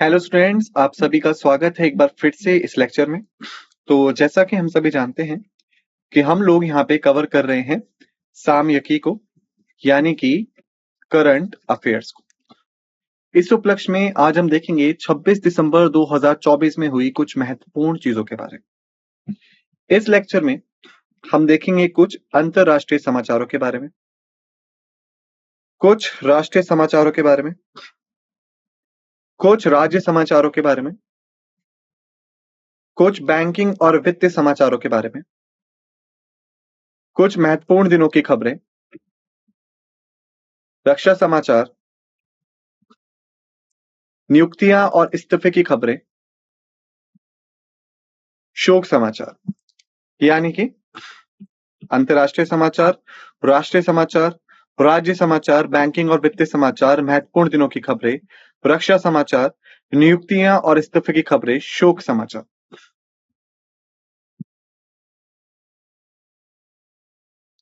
Hello students, आप सभी का स्वागत है एक बार फिर से इस लेक्चर में। तो जैसा कि हम सभी जानते हैं कि हम लोग यहाँ पे कवर कर रहे हैं सामयिकी को, यानी कि करंट अफेयर्स को। इस उपलक्ष्य में आज हम देखेंगे 26 दिसंबर 2024 में हुई कुछ महत्वपूर्ण चीजों के बारे में। इस लेक्चर में हम देखेंगे कुछ अंतरराष्ट्रीय समाचारों के बारे में, कुछ राष्ट्रीय समाचारों के बारे में, कुछ राज्य समाचारों के बारे में, कुछ बैंकिंग और वित्तीय समाचारों के बारे में, कुछ महत्वपूर्ण दिनों की खबरें, रक्षा समाचार, नियुक्तियां और इस्तीफे की खबरें, शोक समाचार, यानी कि अंतर्राष्ट्रीय समाचार, राष्ट्रीय समाचार, राज्य समाचार, बैंकिंग और वित्तीय समाचार, महत्वपूर्ण दिनों की खबरें, रक्षा समाचार, नियुक्तियां और इस्तीफे की खबरें, शोक समाचार।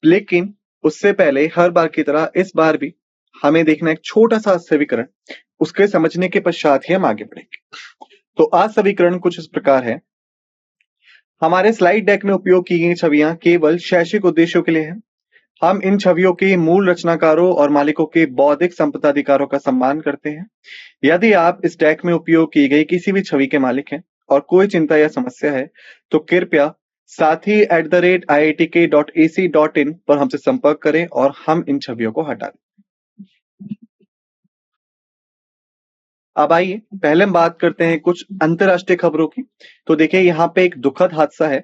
लेकिन उससे पहले हर बार की तरह इस बार भी हमें देखना एक छोटा सा समीकरण, उसके समझने के पश्चात ही हम आगे बढ़ेंगे। तो आज समीकरण कुछ इस प्रकार है। हमारे स्लाइड डेक में उपयोग की गई छवियां केवल शैक्षिक उद्देश्यों के लिए हैं। हम इन छवियों के मूल रचनाकारों और मालिकों के बौद्धिक संपदा अधिकारों का सम्मान करते हैं। यदि आप इस डेक में उपयोग की गई किसी भी छवि के मालिक हैं और कोई चिंता या समस्या है तो कृपया sathi@iitk.ac.in पर हमसे संपर्क करें और हम इन छवियों को हटा दें। अब आइए पहले हम बात करते हैं कुछ अंतरराष्ट्रीय खबरों की। तो देखिए, यहाँ पे एक दुखद हादसा है।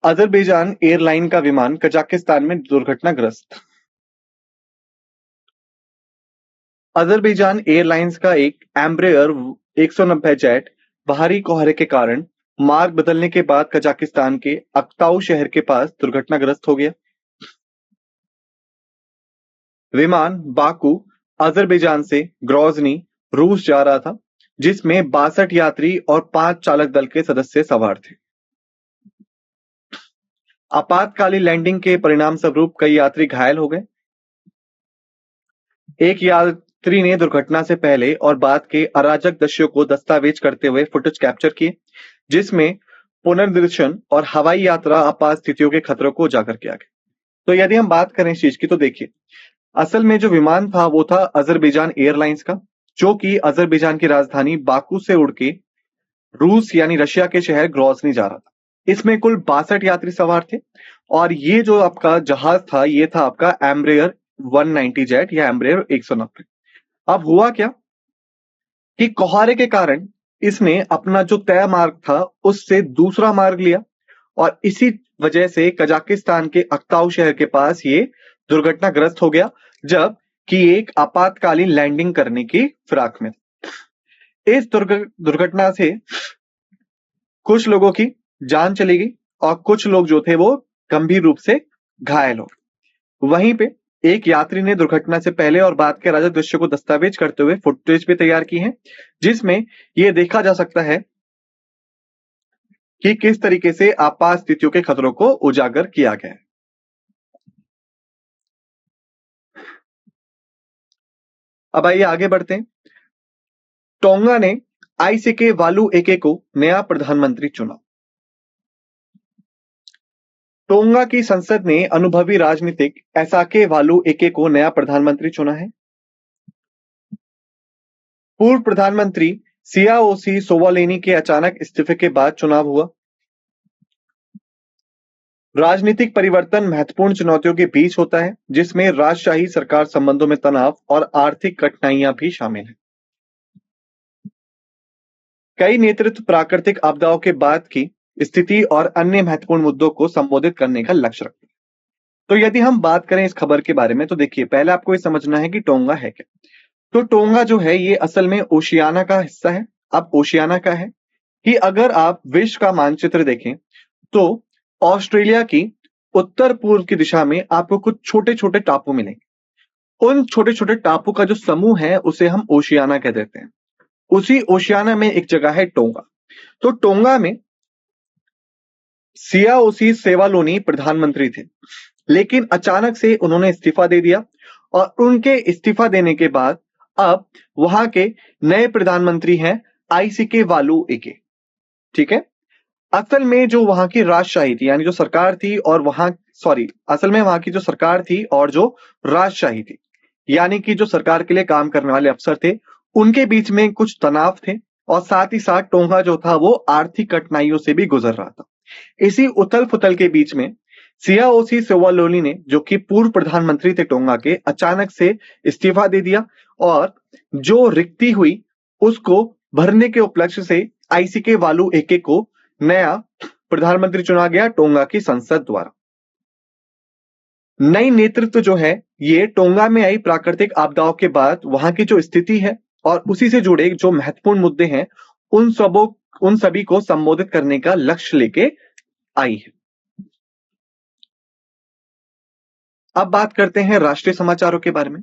अजरबैजान एयरलाइन का विमान कजाकिस्तान में दुर्घटनाग्रस्त। अजरबैजान एयरलाइंस का एक एम्ब्रेयर 190 जेट बाहरी कोहरे के कारण मार्ग बदलने के बाद कजाकिस्तान के अक्ताउ शहर के पास दुर्घटनाग्रस्त हो गया। विमान बाकू अजरबैजान से ग्रोजनी रूस जा रहा था, जिसमें 62 यात्री और 5 चालक दल के सदस्य सवार थे। आपातकालीन लैंडिंग के परिणाम स्वरूप कई यात्री घायल हो गए। एक यात्री ने दुर्घटना से पहले और बाद के अराजक दृश्यों को दस्तावेज करते हुए फुटेज कैप्चर किए, जिसमें पुनर्निरीक्षण और हवाई यात्रा आपात स्थितियों के खतरों को उजागर किया गया। तो यदि हम बात करें इस चीज की, तो देखिए, असल में जो विमान था वो था अजरबैजान एयरलाइंस का, जो कि अजरबैजान की राजधानी बाकू से उड़ के रूस यानी रशिया के शहर ग्रोजनी जा रहा था। इसमें कुल 62 यात्री सवार थे और ये जो आपका जहाज था ये था आपका एम्ब्रेयर 190 जेट या एम्ब्रेयर 190। अब हुआ क्या कि कोहरे के कारण इसने अपना जो तय मार्ग था उससे दूसरा मार्ग लिया और इसी वजह से कजाकिस्तान के अक्ताउ शहर के पास ये दुर्घटनाग्रस्त हो गया, जब कि एक आपातकालीन लैंडिंग करने की फिराक में। इस दुर्घटना से कुछ लोगों की जान चली गई और कुछ लोग जो थे वो गंभीर रूप से घायल हो गए। वहीं पे एक यात्री ने दुर्घटना से पहले और बाद के अराजक दृश्य को दस्तावेज करते हुए फुटेज भी तैयार की है, जिसमें यह देखा जा सकता है कि किस तरीके से आपात स्थितियों के खतरों को उजागर किया गया है। अब आइए आगे बढ़ते हैं। टोंगा ने आईसीके वालू एके को नया प्रधानमंत्री चुना। टोंगा की संसद ने अनुभवी राजनीतिक एसाके वालू एके को नया प्रधानमंत्री चुना है। पूर्व प्रधानमंत्री सियाओसी सोवालेनी के अचानक इस्तीफे के बाद चुनाव हुआ। राजनीतिक परिवर्तन महत्वपूर्ण चुनौतियों के बीच होता है, जिसमें राजशाही सरकार संबंधों में तनाव और आर्थिक कठिनाइयां भी शामिल हैं। कई नेतृत्व प्राकृतिक आपदाओं के बाद की स्थिति और अन्य महत्वपूर्ण मुद्दों को संबोधित करने का लक्ष्य रखते हैं। तो यदि हम बात करें इस खबर के बारे में, तो देखिए, पहले आपको ये समझना है कि टोंगा है क्या। तो टोंगा जो है ये असल में ओशियाना का हिस्सा है। अब ओशियाना का है कि अगर आप विश्व का मानचित्र देखें तो ऑस्ट्रेलिया की उत्तर पूर्व की दिशा में आपको कुछ छोटे छोटे टापू मिलेंगे। उन छोटे छोटे टापू का जो समूह है उसे हम ओशियाना कह देते हैं। उसी ओशियाना में एक जगह है टोंगा। तो टोंगा में सियाओसी सोवालेनी प्रधानमंत्री थे, लेकिन अचानक से उन्होंने इस्तीफा दे दिया और उनके इस्तीफा देने के बाद अब वहां के नए प्रधानमंत्री हैं आईसीके वालू एके। ठीक है, असल में जो वहां की राजशाही थी, यानी जो सरकार थी और असल में वहां की जो सरकार थी और जो राजशाही थी, यानी कि जो सरकार के लिए काम करने वाले अफसर थे, उनके बीच में कुछ तनाव थे और साथ ही साथ टोंगा जो था वो आर्थिक कठिनाइयों से भी गुजर रहा था। इसी उथल पुथल के बीच में सियाओसी सोवालोली ने, जो कि पूर्व प्रधानमंत्री थे टोंगा के, अचानक से इस्तीफा दे दिया और जो रिक्ति हुई उसको भरने के उपलक्ष्य से आईसीके वालू एके को नया प्रधानमंत्री चुना गया टोंगा की संसद द्वारा। नई नेतृत्व जो है ये टोंगा में आई प्राकृतिक आपदाओं के बाद वहां की जो स्थिति है और उसी से जुड़े जो महत्वपूर्ण मुद्दे हैं उन सभी को संबोधित करने का लक्ष्य लेके आई है। अब बात करते हैं राष्ट्रीय समाचारों के बारे में।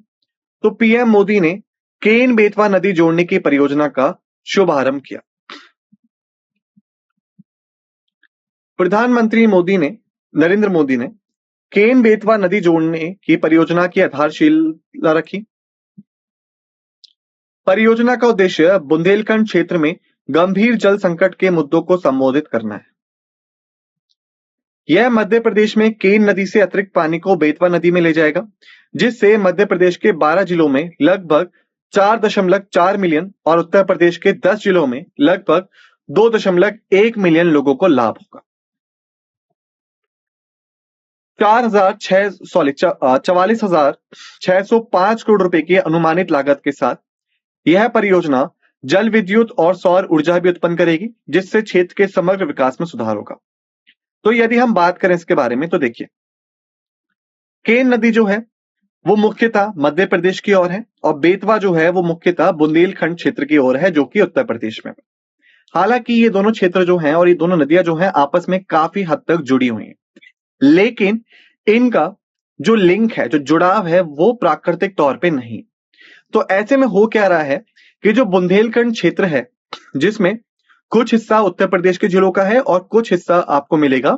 तो पीएम मोदी ने केन बेतवा नदी जोड़ने की परियोजना का शुभारंभ किया। प्रधानमंत्री नरेंद्र मोदी ने केन बेतवा नदी जोड़ने की परियोजना की आधारशिला रखी। परियोजना का उद्देश्य बुंदेलखंड क्षेत्र में गंभीर जल संकट के मुद्दों को संबोधित करना है। यह मध्य प्रदेश में केन नदी से अतिरिक्त पानी को बेतवा नदी में ले जाएगा, जिससे मध्य प्रदेश के 12 जिलों में लगभग 4.4 मिलियन और उत्तर प्रदेश के 10 जिलों में लगभग 2.1 मिलियन लोगों को लाभ होगा। 44,605 करोड़ रुपए की अनुमानित लागत के साथ यह परियोजना जल विद्युत और सौर ऊर्जा भी उत्पन्न करेगी, जिससे क्षेत्र के समग्र विकास में सुधार होगा। तो यदि हम बात करें इसके बारे में तो देखिए, केन नदी जो है वो मुख्यतः मध्य प्रदेश की ओर है और बेतवा जो है वो मुख्यतः बुंदेलखंड क्षेत्र की ओर है, जो कि उत्तर प्रदेश में। हालांकि ये दोनों क्षेत्र जो हैं और ये दोनों नदियां जो हैं आपस में काफी हद तक जुड़ी हुई हैं, लेकिन इनका जो लिंक है, जो जुड़ाव है, वो प्राकृतिक तौर पे नहीं। तो ऐसे में हो क्या रहा है कि जो बुंदेलखंड क्षेत्र है, जिसमें कुछ हिस्सा उत्तर प्रदेश के जिलों का है और कुछ हिस्सा आपको मिलेगा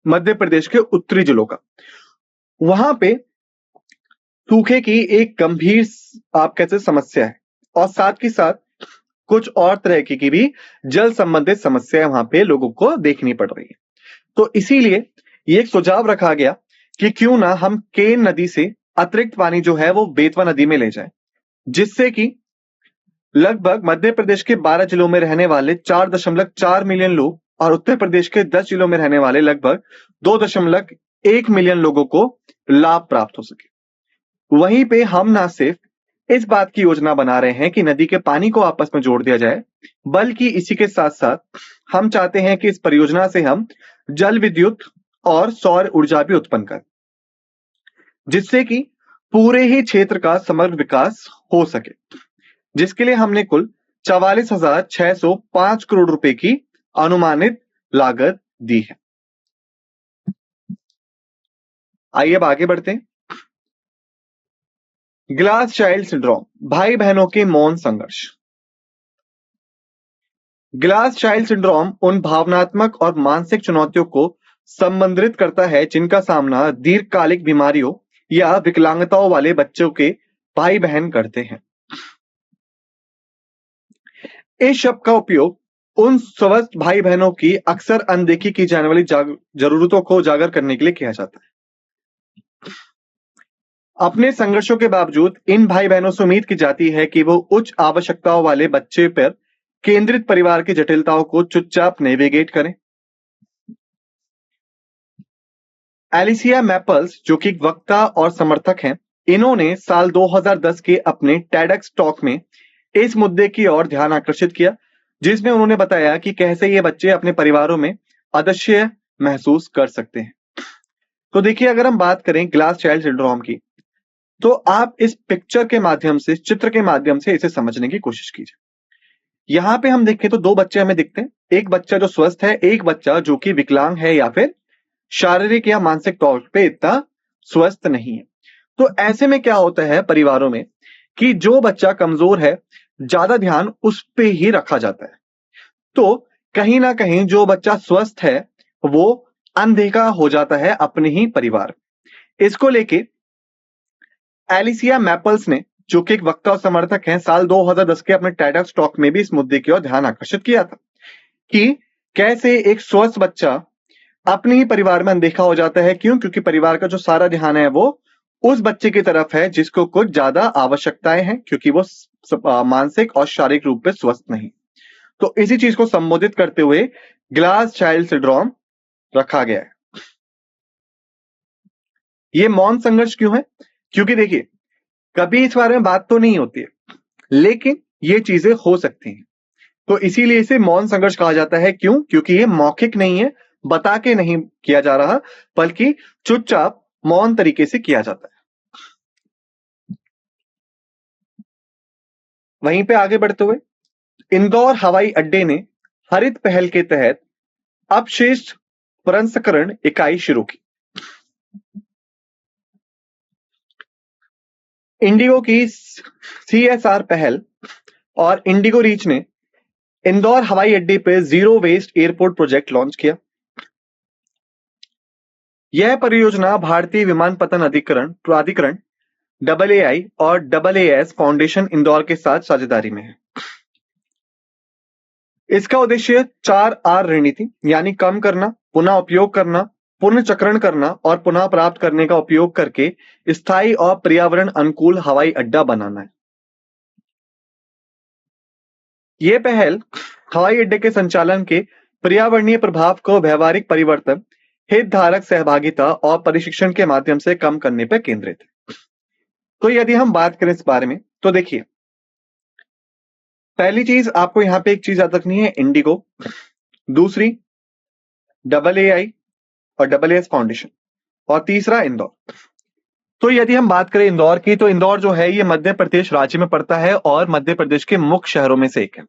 मध्य प्रदेश के उत्तरी जिलों का, वहां पे सूखे की एक गंभीर आप कहते समस्या है और साथ ही साथ कुछ और तरह की भी जल संबंधित समस्याएं वहां पे लोगों को देखनी पड़ रही है। तो इसीलिए ये एक सुझाव रखा गया कि क्यों ना हम केन नदी से अतिरिक्त पानी जो है वो बेतवा नदी में ले जाएं, जिससे कि लगभग मध्य प्रदेश के 12 जिलों में रहने वाले 4.4 मिलियन लोग और उत्तर प्रदेश के 10 जिलों में रहने वाले लगभग 2.1 मिलियन लोगों को लाभ प्राप्त हो सके। वहीं पे हम ना सिर्फ इस बात की योजना बना रहे हैं कि नदी के पानी को आपस में जोड़ दिया जाए, बल्कि इसी के साथ साथ हम चाहते हैं कि इस परियोजना से हम जल विद्युत और सौर ऊर्जा भी उत्पन्न करें, जिससे कि पूरे ही क्षेत्र का समग्र विकास हो सके, जिसके लिए हमने कुल 44,605 करोड़ रुपए की अनुमानित लागत दी है। आइए अब आगे बढ़ते हैं। ग्लास चाइल्ड सिंड्रोम, भाई बहनों के मौन संघर्ष। ग्लास चाइल्ड सिंड्रोम उन भावनात्मक और मानसिक चुनौतियों को संबंधित करता है जिनका सामना दीर्घकालिक बीमारियों या विकलांगताओं वाले बच्चों के भाई बहन करते हैं। इस शब्द का उपयोग उन स्वस्थ भाई बहनों की अक्सर अनदेखी की जाने वाली जरूरतों को उजागर करने के लिए किया जाता है। अपने संघर्षों के बावजूद इन भाई बहनों से उम्मीद की जाती है कि वो उच्च आवश्यकताओं वाले बच्चे पर केंद्रित परिवार की जटिलताओं को चुपचाप नेविगेट करें। एलिसिया मैपल्स, जो कि वक्ता और समर्थक हैं, इन्होंने साल 2010 के अपने टेडक्स टॉक में इस मुद्दे की ओर ध्यान आकर्षित किया, जिसमें उन्होंने बताया कि कैसे ये बच्चे अपने परिवारों में अदृश्य महसूस कर सकते हैं। तो देखिए, अगर हम बात करें ग्लास चाइल्ड सिंड्रोम की, तो आप इस पिक्चर के माध्यम से, चित्र के माध्यम से इसे समझने की कोशिश कीजिए। यहां पे हम देखें तो दो बच्चे हमें दिखते हैं, एक बच्चा जो स्वस्थ है, एक बच्चा जो कि विकलांग है या फिर शारीरिक या मानसिक तौर पे इतना स्वस्थ नहीं है। तो ऐसे में क्या होता है परिवारों में कि जो बच्चा कमजोर है, ज्यादा ध्यान उस पे ही रखा जाता है। तो कहीं ना कहीं जो बच्चा स्वस्थ है वो अनदेखा हो जाता है अपने ही परिवार। इसको लेके एलिसिया मैपल्स ने जो कि एक वक्ता और समर्थक हैं, साल 2010 के अपने TEDx टॉक में भी इस मुद्दे की ओर ध्यान आकर्षित किया था कि कैसे एक स्वस्थ बच्चा अपने ही परिवार में अनदेखा हो जाता है। क्यों? क्योंकि परिवार का जो सारा ध्यान है वो उस बच्चे की तरफ है जिसको कुछ ज्यादा आवश्यकताएं हैं, क्योंकि वो मानसिक और शारीरिक रूप से स्वस्थ नहीं। तो इसी चीज को संबोधित करते हुए ग्लास चाइल्ड सिंड्रोम रखा गया है। ये मौन संघर्ष क्यों है? क्योंकि देखिए, कभी इस बारे में बात तो नहीं होती है, लेकिन ये चीजें हो सकती हैं। तो इसीलिए इसे मौन संघर्ष कहा जाता है। क्यों? क्योंकि ये मौखिक नहीं है, बता के नहीं किया जा रहा, बल्कि चुपचाप मौन तरीके से किया जाता है। वहीं पे आगे बढ़ते हुए इंदौर हवाई अड्डे ने हरित पहल के तहत अपशिष्ट प्रसंस्करण इकाई शुरू की। इंडिगो की CSR पहल और इंडिगो रीच ने इंदौर हवाई अड्डे पर zero waste airport project launch किया। यह परियोजना भारतीय विमानपत्तन प्राधिकरण AAI और AAS फाउंडेशन इंदौर के साथ साझेदारी में है। इसका उद्देश्य 4R रणनीति यानी कम करना, पुनः उपयोग करना, पुनर्चक्रण करना और पुनः प्राप्त करने का उपयोग करके स्थायी और पर्यावरण अनुकूल हवाई अड्डा बनाना है। यह पहल हवाई अड्डे के संचालन के पर्यावरणीय प्रभाव को व्यवहारिक परिवर्तन, हितधारक सहभागिता और प्रशिक्षण के माध्यम से कम करने पर केंद्रित है। तो यदि हम बात करें इस बारे में, तो देखिए, पहली चीज आपको यहां पे एक चीज याद रखनी है, इंडिगो, दूसरी AAI और AAS फाउंडेशन, और तीसरा इंदौर। तो यदि हम बात करें इंदौर की, तो इंदौर जो है ये मध्य प्रदेश राज्य में पड़ता है और मध्य प्रदेश के मुख्य शहरों में से एक है।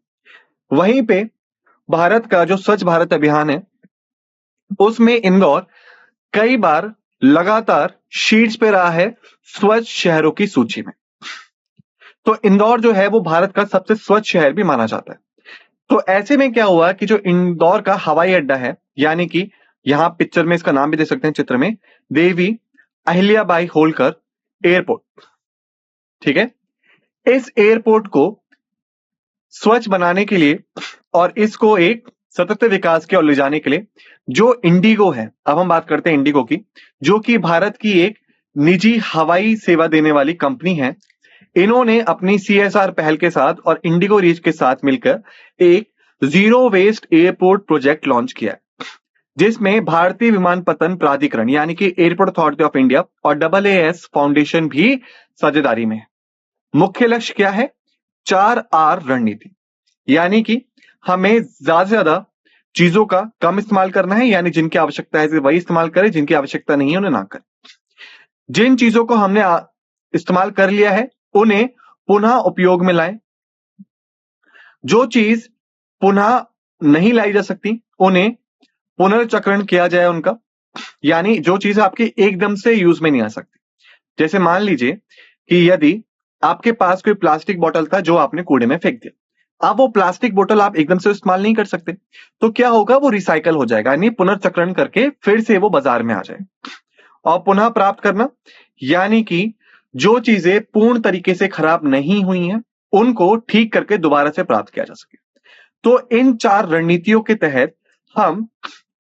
वहीं पे भारत का जो स्वच्छ भारत अभियान है उसमें इंदौर कई बार लगातार शीर्ष पे रहा है स्वच्छ शहरों की सूची में। तो इंदौर जो है वो भारत का सबसे स्वच्छ शहर भी माना जाता है। तो ऐसे में क्या हुआ कि जो इंदौर का हवाई अड्डा है, यानी कि यहां पिक्चर में इसका नाम भी दे सकते हैं, चित्र में देवी अहिल्याबाई होलकर एयरपोर्ट, ठीक है, इस एयरपोर्ट को स्वच्छ बनाने के लिए और इसको एक सतत विकास की ओर ले जाने के लिए जो इंडिगो है, अब हम बात करते हैं इंडिगो की, जो कि भारत की एक निजी हवाई सेवा देने वाली कंपनी है, इन्होंने अपनी CSR पहल के साथ और इंडिगो रीच के साथ मिलकर एक zero waste airport project launch किया है, जिसमें भारतीय विमानपत्तन प्राधिकरण यानी कि एयरपोर्ट अथॉरिटी ऑफ इंडिया और AAS फाउंडेशन भी साझेदारी में है। मुख्य लक्ष्य क्या है? 4R रणनीति, यानी कि हमें ज्यादा से ज्यादा चीजों का कम इस्तेमाल करना है, यानी जिनकी आवश्यकता है वही इस्तेमाल करें, जिनकी आवश्यकता नहीं है उन्हें ना करें। जिन चीजों को हमने इस्तेमाल कर लिया है उन्हें पुनः उपयोग में लाएं। जो चीज पुनः नहीं लाई जा सकती उन्हें पुनर्चक्रण किया जाए उनका, यानी जो चीज आपकी एकदम से यूज में नहीं आ सकती। जैसे मान लीजिए कि यदि आपके पास कोई प्लास्टिक बोतल था जो आपने कूड़े में फेंक दिया, अब वो प्लास्टिक बोतल आप एकदम से इस्तेमाल नहीं कर सकते, तो क्या होगा? वो रिसाइकल हो जाएगा, यानी पुनर्चक्रण करके फिर से वो बाजार में आ जाए। और पुनः प्राप्त करना, यानी कि जो चीजें पूर्ण तरीके से खराब नहीं हुई हैं उनको ठीक करके दोबारा से प्राप्त किया जा सके। तो इन 4 रणनीतियों के तहत हम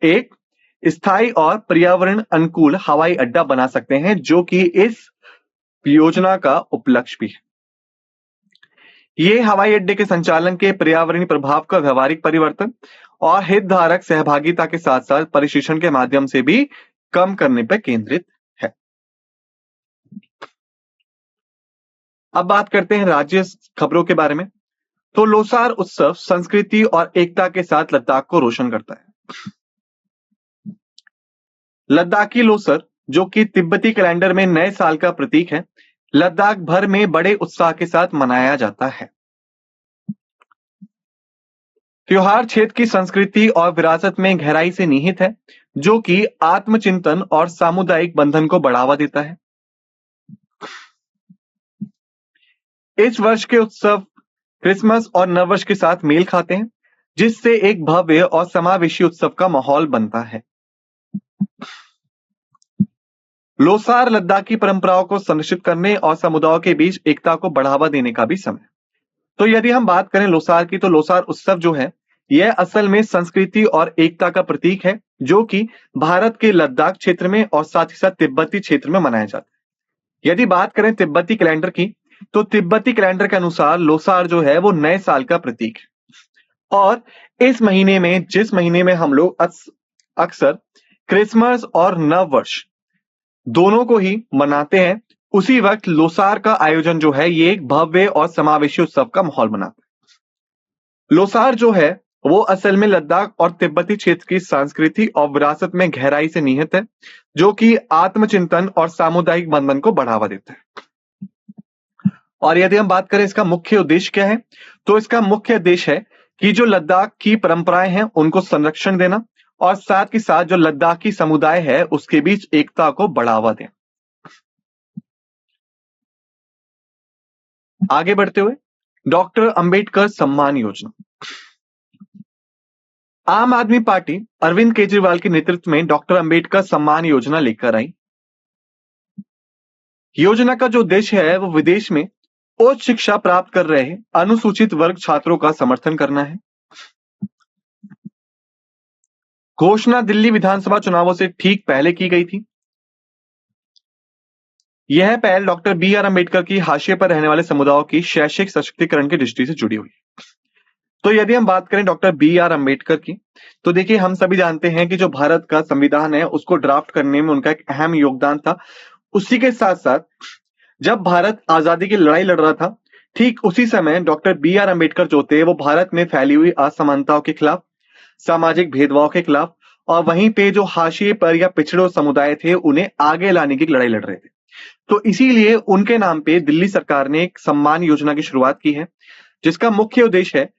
एक स्थायी और पर्यावरण अनुकूल हवाई अड्डा बना सकते हैं, जो कि इस योजना का उपलक्ष्य भी है। ये हवाई अड्डे के संचालन के पर्यावरणीय प्रभाव का व्यवहारिक परिवर्तन और हितधारक सहभागिता के साथ साथ प्रशिक्षण के माध्यम से भी कम करने पर केंद्रित है। अब बात करते हैं राज्य खबरों के बारे में। तो लोसार उत्सव संस्कृति और एकता के साथ लद्दाख को रोशन करता है। लद्दाखी लोसर, जो कि तिब्बती कैलेंडर में नए साल का प्रतीक है, लद्दाख भर में बड़े उत्साह के साथ मनाया जाता है। त्योहार क्षेत्र की संस्कृति और विरासत में गहराई से निहित है, जो कि आत्मचिंतन और सामुदायिक बंधन को बढ़ावा देता है। इस वर्ष के उत्सव क्रिसमस और नववर्ष के साथ मेल खाते हैं, जिससे एक भव्य और समावेशी उत्सव का माहौल बनता है। लोसार लद्दाख की परंपराओं को संरक्षित करने और समुदायों के बीच एकता को बढ़ावा देने का भी समय। तो यदि हम बात करें लोसार की, तो लोसार उत्सव जो है यह असल में संस्कृति और एकता का प्रतीक है, जो कि भारत के लद्दाख क्षेत्र में और साथ ही साथ तिब्बती क्षेत्र में मनाया जाता है। यदि बात करें तिब्बती कैलेंडर की, तो तिब्बती कैलेंडर के अनुसार लोसार जो है वो नए साल का प्रतीक है। और इस महीने में, जिस महीने में हम लोग अक्सर क्रिसमस और नव वर्ष दोनों को ही मनाते हैं, उसी वक्त लोसार का आयोजन जो है ये एक भव्य और समावेशी उत्सव का माहौल बनाता है। लोसार जो है वो असल में लद्दाख और तिब्बती क्षेत्र की संस्कृति और विरासत में गहराई से निहित है, जो कि आत्मचिंतन और सामुदायिक बंधन को बढ़ावा देता है। और यदि हम बात करें इसका मुख्य उद्देश्य क्या है, तो इसका मुख्य उद्देश्य है कि जो लद्दाख की परंपराएं हैं उनको संरक्षण देना और साथ ही साथ जो लद्दाखी समुदाय है उसके बीच एकता को बढ़ावा देना। आगे बढ़ते हुए डॉक्टर अंबेडकर सम्मान योजना। आम आदमी पार्टी अरविंद केजरीवाल के नेतृत्व में डॉक्टर अंबेडकर सम्मान योजना लेकर आई। योजना का जो उद्देश्य है वो विदेश में उच्च शिक्षा प्राप्त कर रहे अनुसूचित वर्ग छात्रों का समर्थन करना है। घोषणा दिल्ली विधानसभा चुनावों से ठीक पहले की गई थी। यह पहल डॉक्टर बी आर अंबेडकर की हाशिए पर रहने वाले समुदायों की शैक्षिक सशक्तिकरण की दृष्टि से जुड़ी हुई। तो यदि हम बात करें डॉक्टर बी आर अंबेडकर की, तो देखिए हम सभी जानते हैं कि जो भारत का संविधान है उसको ड्राफ्ट करने में उनका एक अहम योगदान था। उसी के साथ साथ जब भारत आजादी की लड़ाई लड़ रहा था, ठीक उसी समय डॉक्टर बी आर अंबेडकर जो थे वो भारत में फैली हुई असमानताओं के खिलाफ, सामाजिक भेदभाव के खिलाफ और वहीं पे जो हाशिए पर या पिछड़े समुदाय थे उन्हें आगे लाने की लड़ाई लड़ रहे थे। तो इसीलिए उनके नाम पे दिल्ली सरकार ने एक सम्मान योजना की शुरुआत की है, जिसका मुख्य उद्देश्य है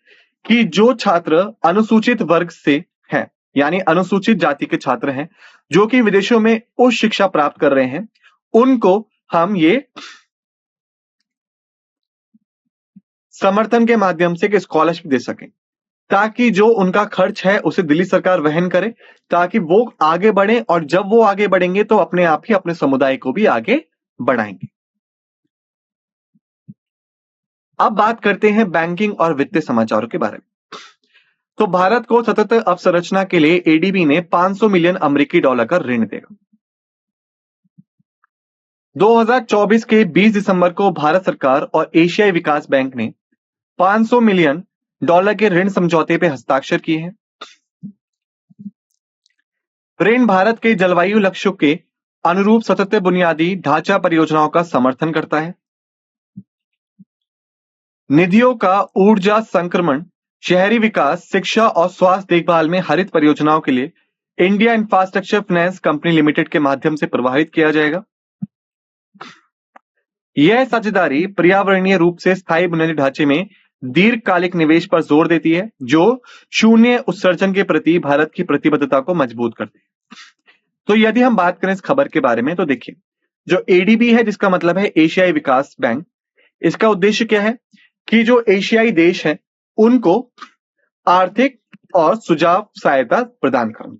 कि जो छात्र अनुसूचित वर्ग से हैं, यानी अनुसूचित जाति के छात्र हैं जो कि विदेशों में उच्च शिक्षा प्राप्त कर रहे हैं, उनको हम ये समर्थन के माध्यम से स्कॉलरशिप दे सकें, ताकि जो उनका खर्च है उसे दिल्ली सरकार वहन करे, ताकि वो आगे बढ़े और जब वो आगे बढ़ेंगे तो अपने आप ही अपने समुदाय को भी आगे बढ़ाएंगे। अब बात करते हैं बैंकिंग और वित्तीय समाचारों के बारे में। तो भारत को सतत अवसंरचना के लिए एडीबी ने 500 मिलियन अमेरिकी डॉलर का ऋण देगा। 2024 के 20 दिसंबर को भारत सरकार और एशियाई विकास बैंक ने 500 मिलियन डॉलर के ऋण समझौते पर हस्ताक्षर किए हैं। ऋण भारत के जलवायु लक्ष्यों के अनुरूप सतत बुनियादी ढांचा परियोजनाओं का समर्थन करता है। निधियों का ऊर्जा संक्रमण, शहरी विकास, शिक्षा और स्वास्थ्य देखभाल में हरित परियोजनाओं के लिए India infrastructure finance company limited के माध्यम से प्रवाहित किया जाएगा। यह साझेदारी पर्यावरणीय रूप से स्थायी बुनियादी ढांचे में दीर्घकालिक निवेश पर जोर देती है, जो शून्य उत्सर्जन के प्रति भारत की प्रतिबद्धता को मजबूत करती है। तो यदि हम बात करें इस खबर के बारे में, तो देखिए जो एडीबी है, जिसका मतलब है एशियाई विकास बैंक, इसका उद्देश्य क्या है कि जो एशियाई देश हैं उनको आर्थिक और सुझाव सहायता प्रदान करना।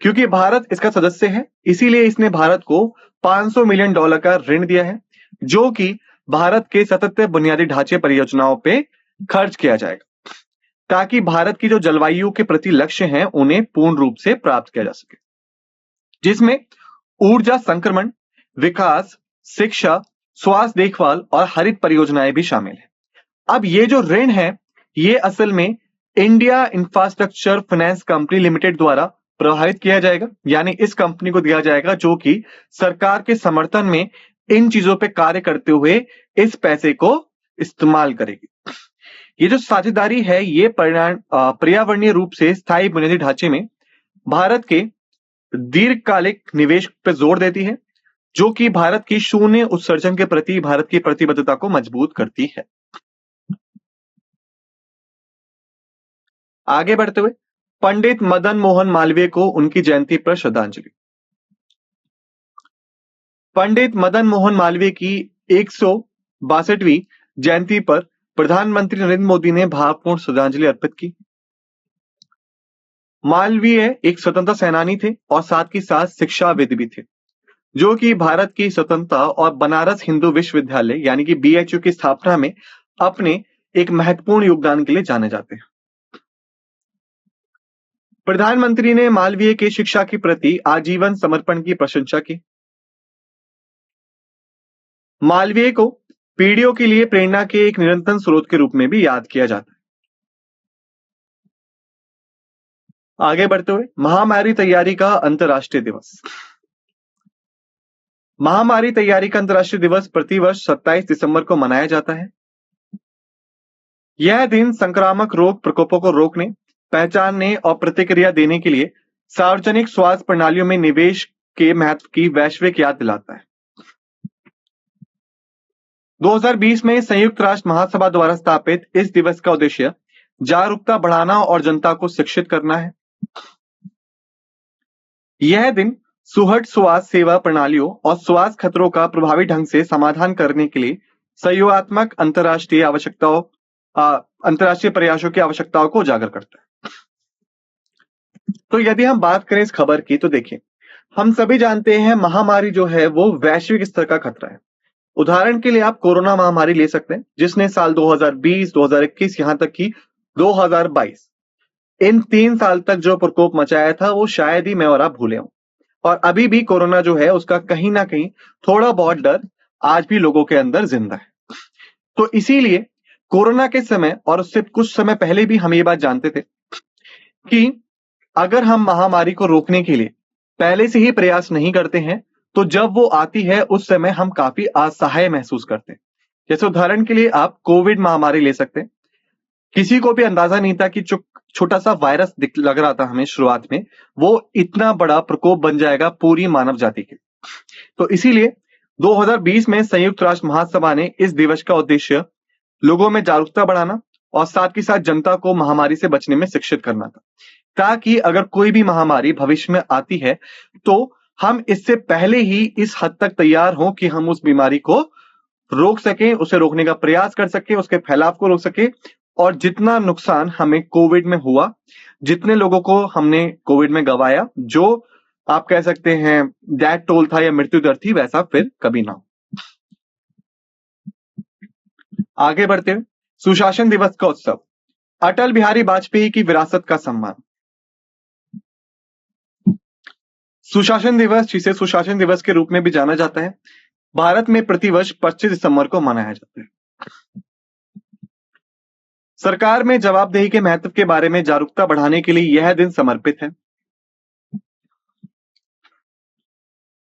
क्योंकि भारत इसका सदस्य है, इसीलिए इसने भारत को 500 मिलियन डॉलर का ऋण दिया है, जो कि भारत के सतत बुनियादी ढांचे परियोजनाओं पे खर्च किया जाएगा, ताकि भारत की जो जलवायु के प्रति लक्ष्य हैं उन्हें पूर्ण रूप से प्राप्त किया जा सके, जिसमें ऊर्जा संक्रमण, विकास, शिक्षा, स्वास्थ्य देखभाल और हरित परियोजनाएं भी शामिल है। अब ये जो ऋण है ये असल में India infrastructure finance company limited द्वारा प्रवाहित किया जाएगा, यानी इस कंपनी को दिया जाएगा जो कि सरकार के समर्थन में इन चीजों पे कार्य करते हुए इस पैसे को इस्तेमाल करेगी। ये जो साझेदारी है ये पर्यावरणीय रूप से स्थायी बुनियादी ढांचे में भारत के दीर्घकालिक निवेश पर जोर देती है, जो कि भारत की शून्य उत्सर्जन के प्रति भारत की प्रतिबद्धता को मजबूत करती है। आगे बढ़ते हुए पंडित मदन मोहन मालवीय को उनकी जयंती पर श्रद्धांजलि। पंडित मदन मोहन मालवीय की 162वीं जयंती पर प्रधानमंत्री नरेंद्र मोदी ने भावपूर्ण श्रद्धांजलि अर्पित की। मालवीय एक स्वतंत्रता सेनानी थे और साथ ही साथ शिक्षाविद भी थे। जो कि भारत की स्वतंत्रता और बनारस हिंदू विश्वविद्यालय यानी कि BHU की स्थापना में अपने एक महत्वपूर्ण योगदान के लिए जाने जाते हैं। प्रधानमंत्री ने मालवीय की शिक्षा के प्रति आजीवन समर्पण की प्रशंसा की। मालवीय को पीढ़ियों के लिए प्रेरणा के एक निरंतर स्रोत के रूप में भी याद किया जाता है। आगे बढ़ते हुए महामारी तैयारी का अंतर्राष्ट्रीय दिवस। महामारी तैयारी का अंतर्राष्ट्रीय दिवस प्रतिवर्ष 27 दिसंबर को मनाया जाता है। यह दिन संक्रामक रोग प्रकोपों को रोकने, पहचानने और प्रतिक्रिया देने के लिए सार्वजनिक स्वास्थ्य प्रणालियों में निवेश के महत्व की वैश्विक याद दिलाता है। 2020 में संयुक्त राष्ट्र महासभा द्वारा स्थापित इस दिवस का उद्देश्य जागरूकता बढ़ाना और जनता को शिक्षित करना है। यह दिन सुहट स्वास्थ्य सेवा प्रणालियों और स्वास्थ्य खतरों का प्रभावी ढंग से समाधान करने के लिए सहयोगात्मक अंतर्राष्ट्रीय प्रयासों की आवश्यकताओं को उजागर करता है। तो यदि हम बात करें इस खबर की तो देखिए, हम सभी जानते हैं महामारी जो है वो वैश्विक स्तर का खतरा है। उदाहरण के लिए आप कोरोना महामारी ले सकते हैं, जिसने साल 2020, 2021 यहां तक कि 2022 इन 3 साल तक जो प्रकोप मचाया था वो शायद ही मैं और आप भूले हों। और अभी भी कोरोना जो है उसका कहीं ना कहीं थोड़ा बहुत डर आज भी लोगों के अंदर जिंदा है। तो इसीलिए कोरोना के समय और उससे कुछ समय पहले भी हम ये बात जानते थे कि अगर हम महामारी को रोकने के लिए पहले से ही प्रयास नहीं करते हैं तो जब वो आती है उस समय हम काफी असहाय महसूस करते हैं। जैसे उदाहरण के लिए आप कोविड महामारी ले सकते हैं। किसी को भी अंदाजा नहीं था कि छोटा सा वायरस लग रहा था हमें शुरुआत में, वो इतना बड़ा प्रकोप बन जाएगा पूरी मानव जाति के। तो इसीलिए 2020 में संयुक्त राष्ट्र महासभा ने इस दिवस का उद्देश्य लोगों में जागरूकता बढ़ाना और साथ ही साथ जनता को महामारी से बचने में शिक्षित करना था, ताकि अगर कोई भी महामारी भविष्य में आती है तो हम इससे पहले ही इस हद तक तैयार हों कि हम उस बीमारी को रोक सकें, उसे रोकने का प्रयास कर सकें, उसके फैलाव को रोक सकें। और जितना नुकसान हमें कोविड में हुआ, जितने लोगों को हमने कोविड में गंवाया, जो आप कह सकते हैं डेथ टोल था या मृत्यु दर थी, वैसा फिर कभी ना हो। आगे बढ़ते हुए सुशासन दिवस का उत्सव, अटल बिहारी वाजपेयी की विरासत का सम्मान। सुशासन दिवस, जिसे सुशासन दिवस के रूप में भी जाना जाता है, भारत में प्रतिवर्ष 25 दिसंबर को मनाया जाता है। सरकार में जवाबदेही के महत्व के बारे में जागरूकता बढ़ाने के लिए यह दिन समर्पित है।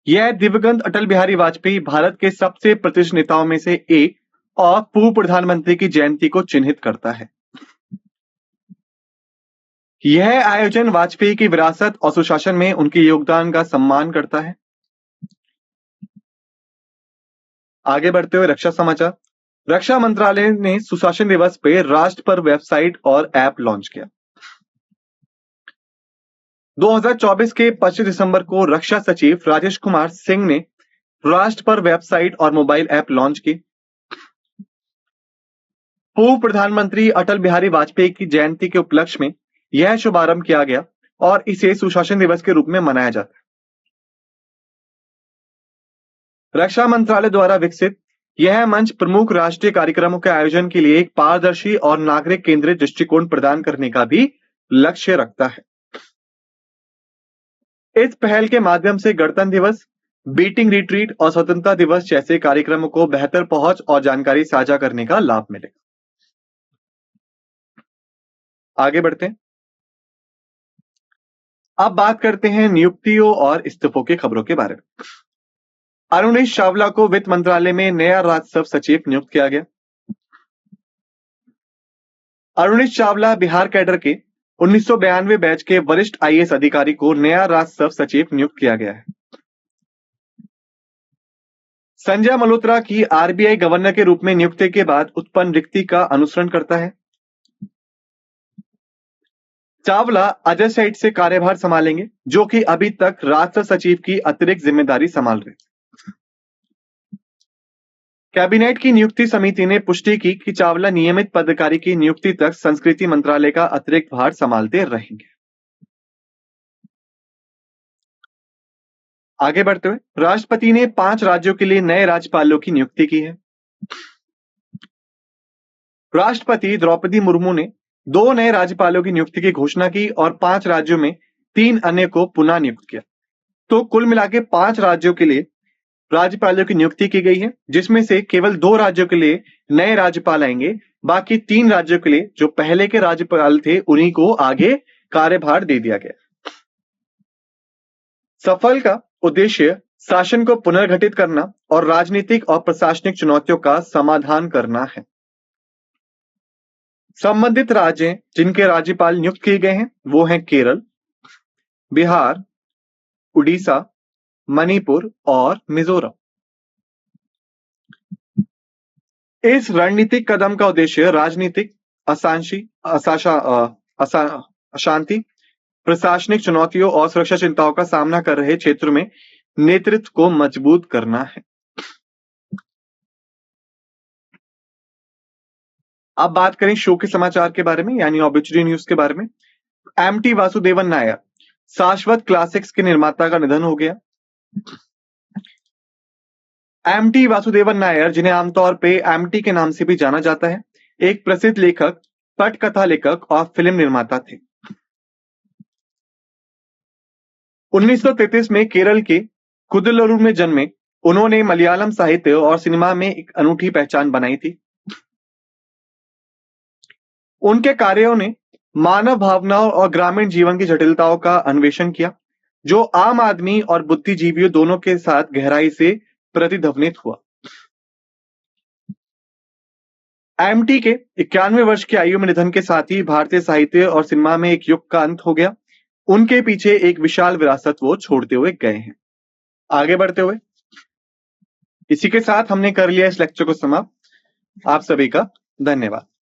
यह दिवंगत अटल बिहारी वाजपेयी भारत के सबसे प्रतिष्ठित नेताओं में से एक और पूर्व प्रधानमंत्री की जयंती को चिन्हित करता है। यह आयोजन वाजपेयी की विरासत और सुशासन में उनके योगदान का सम्मान करता है। आगे बढ़ते हुए रक्षा समाचार, रक्षा मंत्रालय ने सुशासन दिवस पे राष्ट्र पर वेबसाइट और ऐप लॉन्च किया। 2024 के 25 दिसंबर को रक्षा सचिव राजेश कुमार सिंह ने राष्ट्र पर वेबसाइट और मोबाइल ऐप लॉन्च की। पूर्व प्रधानमंत्री अटल बिहारी वाजपेयी की जयंती के उपलक्ष्य में यह शुभारंभ किया गया और इसे सुशासन दिवस के रूप में मनाया जाता है। रक्षा मंत्रालय द्वारा विकसित यह मंच प्रमुख राष्ट्रीय कार्यक्रमों के आयोजन के लिए एक पारदर्शी और नागरिक केंद्रित दृष्टिकोण प्रदान करने का भी लक्ष्य रखता है। इस पहल के माध्यम से गणतंत्र दिवस, बीटिंग रिट्रीट और स्वतंत्रता दिवस जैसे कार्यक्रमों को बेहतर पहुंच और जानकारी साझा करने का लाभ मिलेगा। आगे बढ़ते हैं, अब बात करते हैं नियुक्तियों और इस्तीफों की खबरों के बारे में। अरुणेश चावला को वित्त मंत्रालय में नया राजस्व सचिव नियुक्त किया गया। अरुणेश चावला बिहार कैडर के 1992 बैच के वरिष्ठ IAS अधिकारी को नया राजस्व सचिव नियुक्त किया गया है। संजय मल्होत्रा की RBI गवर्नर के रूप में नियुक्ति के बाद उत्पन्न रिक्ति का अनुसरण करता है। चावला अजय सेठ से कार्यभार संभालेंगे, जो कि अभी तक राजस्व सचिव की अतिरिक्त जिम्मेदारी संभाल रहे। कैबिनेट की नियुक्ति समिति ने पुष्टि की कि चावला नियमित पदाधिकारी की नियुक्ति तक संस्कृति मंत्रालय का अतिरिक्त भार संभालते रहेंगे। आगे बढ़ते हुए राष्ट्रपति ने 5 राज्यों के लिए नए राज्यपालों की नियुक्ति की है। राष्ट्रपति द्रौपदी मुर्मू ने 2 नए राज्यपालों की नियुक्ति की घोषणा की और 5 राज्यों में 3 अन्य को पुनः नियुक्त किया। तो कुल मिला के 5 राज्यों के लिए राज्यपालों की नियुक्ति की गई है, जिसमें से केवल 2 राज्यों के लिए नए राज्यपाल आएंगे। बाकी 3 राज्यों के लिए जो पहले के राज्यपाल थे उन्हीं को आगे कार्यभार दे दिया गया। सफल का उद्देश्य शासन को पुनर्गठित करना और राजनीतिक और प्रशासनिक चुनौतियों का समाधान करना है। संबंधित राज्य जिनके राज्यपाल नियुक्त किए गए हैं वो हैं केरल, बिहार, उड़ीसा, मणिपुर और मिजोरम। इस रणनीतिक कदम का उद्देश्य राजनीतिक अशांति, प्रशासनिक चुनौतियों और सुरक्षा चिंताओं का सामना कर रहे क्षेत्रों में नेतृत्व को मजबूत करना है। अब बात करें शो के समाचार के बारे में, यानी ऑब्ituary न्यूज के बारे में। एमटी वासुदेवन नायर, शाश्वत क्लासिक्स के निर्माता का निधन हो गया। एमटी वासुदेवन नायर, जिन्हें आमतौर पे एमटी के नाम से भी जाना जाता है, एक प्रसिद्ध लेखक, पटकथा लेखक और फिल्म निर्माता थे। 1933 में केरल के कुदलूर में जन्मे उन्होंने मलयालम साहित्य और सिनेमा में एक अनूठी पहचान बनाई थी। उनके कार्यों ने मानव भावनाओं और ग्रामीण जीवन की जटिलताओं का अन्वेषण किया, जो आम आदमी और बुद्धिजीवियों दोनों के साथ गहराई से प्रतिध्वनित हुआ। एमटी के 91 वर्ष की आयु में निधन के साथ ही भारतीय साहित्य और सिनेमा में एक युग का अंत हो गया। उनके पीछे एक विशाल विरासत वो छोड़ते हुए गए हैं। आगे बढ़ते हुए इसी के साथ हमने कर लिया इस लेक्चर को समाप्त। आप सभी का धन्यवाद।